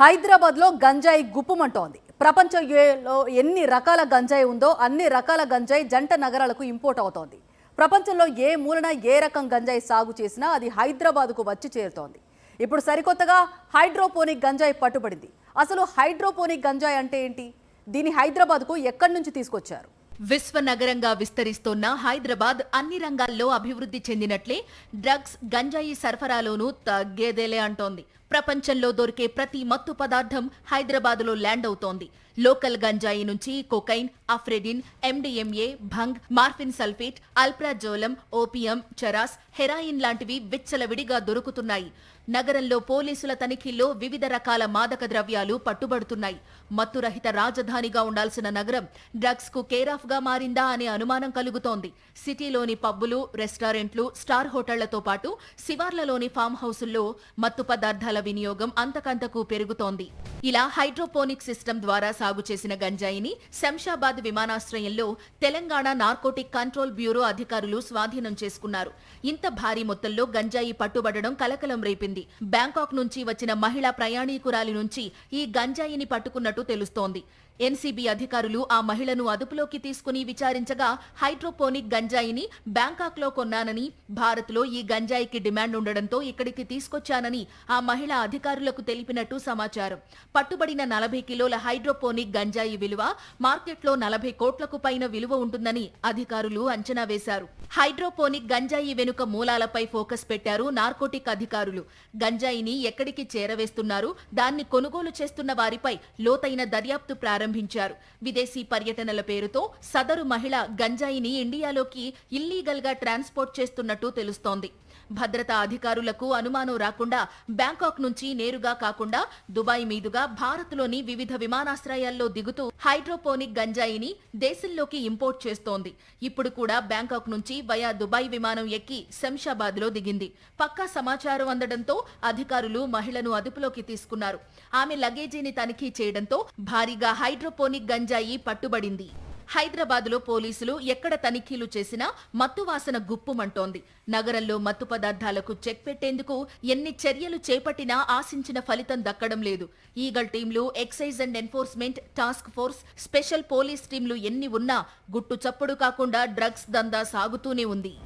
హైదరాబాద్లో గంజాయి గుప్పుమంటోంది. ప్రపంచంలో ఎన్ని రకాల గంజాయి ఉందో అన్ని రకాల గంజాయి జంట నగరాలకు ఇంపోర్ట్ అవుతోంది. ప్రపంచంలో ఏ మూలన ఏ రకం గంజాయి సాగు చేసినా అది హైదరాబాద్కు వచ్చి చేరుతోంది. ఇప్పుడు సరికొత్తగా హైడ్రోపోనిక్ గంజాయి పట్టుబడింది. అసలు హైడ్రోపోనిక్ గంజాయి అంటే ఏంటి? దీని హైదరాబాద్కు ఎక్కడి నుంచి తీసుకొచ్చారు? విశ్వనగరంగా విస్తరిస్తోన్న హైదరాబాద్ అన్ని రంగాల్లో అభివృద్ధి చెందినట్లే డ్రగ్స్ గంజాయి సరఫరాలోనూ తగ్గేదేలే అంటోంది. ప్రపంచంలో దొరికే ప్రతి మత్తు పదార్థం హైదరాబాద్లో ల్యాండ్ అవుతోంది. లోకల్ గంజాయి నుంచి కొకైన్, అఫ్రెడిన్, MDMA, bhang, morphine sulphate, alprazolam, opium, charas, heroin లాంటివి విచ్చలవిడిగా దొరుకుతున్నాయి. నగరంలో పోలీసుల తనిఖీల్లో వివిధ రకాల మాదక ద్రవ్యాలు పట్టుబడుతున్నాయి. మత్తురహిత రాజధానిగా ఉండాల్సిన నగరం డ్రగ్స్ కు కేరాఫ్ గా మారిందా అనే అనుమానం కలుగుతోంది. సిటీలోని పబ్బులు, రెస్టారెంట్లు, స్టార్ హోటళ్లతో పాటు శివార్లలోని ఫామ్ హౌసుల్లో మత్తు పదార్థాల వినియోగం అంతకంతకు పెరుగుతోంది. ఇలా హైడ్రోపోనిక్ సిస్టమ్ ద్వారా సాగు చేసిన గంజాయిని శంషాబాద్ విమానాశ్రయంలో తెలంగాణ నార్కోటిక్ కంట్రోల్ బ్యూరో అధికారులు స్వాధీనం చేసుకున్నారు. ఇంత భారీ మొత్తంలో గంజాయి పట్టుబడడం కలకలం రేపింది. బ్యాంకాక్ నుంచి వచ్చిన మహిళా ప్రయాణికురాలి నుంచి ఈ గంజాయిని పట్టుకున్నట్టు తెలుస్తోంది. ఎన్సీబీ అధికారులు ఆ మహిళను అదుపులోకి తీసుకుని విచారించగా హైడ్రోపోనిక్ గంజాయిని బ్యాంకాక్ లో కొన్నానని, భారత్ లో ఈ గంజాయికి డిమాండ్ ఉండడంతో ఇక్కడికి తీసుకొచ్చానని ఆ మహిళ అధికారులకు తెలిపినట్టు సమాచారం. పట్టుబడిన 40 కిలోల హైడ్రోపోనిక్ గంజాయి విలువ మార్కెట్లో 40 కోట్లకు పైన విలువ ఉంటుందని అధికారులు అంచనా వేశారు. హైడ్రోపోనిక్ గంజాయి వెనుక మూలాలపై ఫోకస్ పెట్టారు నార్కోటిక్ అధికారులు. గంజాయిని ఎక్కడికి చేరవేస్తున్నారు, దాన్ని కొనుగోలు చేస్తున్న వారిపై లోతైన దర్యాప్తు ప్రారంభించారు. విదేశీ పర్యటనల పేరుతో సదరు మహిళ గంజాయిని ఇండియాలోకి ఇల్లీగల్ గా ట్రాన్స్పోర్ట్ చేస్తున్నట్టు తెలుస్తోంది. భద్రతా అధికారులకు అనుమానం రాకుండా బ్యాంకాక్ నుంచి నేరుగా కాకుండా దుబాయ్ మీదుగా భారత్లోని వివిధ విమానాశ్రయాల్లో దిగుతూ హైడ్రోపోనిక్ గంజాయిని దేశంలోకి ఇంపోర్ట్ చేస్తోంది. ఇప్పుడు కూడా బ్యాంకాక్ నుంచి వయా దుబాయ్ విమానం ఎక్కి శంషాబాద్ లో దిగింది. పక్కా సమాచారం అందడంతో అధికారులు మహిళను అదుపులోకి తీసుకున్నారు. ఆమె లగేజీని తనిఖీ చేయడంతో భారీగా హైడ్రోపోనిక్ గంజాయి పట్టుబడింది. హైదరాబాద్ లో పోలీసులు ఎక్కడ తనిఖీలు చేసినా మత్తువాసన గుప్పుమంటోంది. నగరంలో మత్తు పదార్థాలకు చెక్ పెట్టేందుకు ఎన్ని చర్యలు చేపట్టినా ఆశించిన ఫలితం దక్కడం లేదు. ఈగల్ టీంలు, excise and enforcement task force, special police టీంలు ఎన్ని ఉన్నా గుట్టు చప్పుడు కాకుండా డ్రగ్స్ దందా సాగుతూనే ఉంది.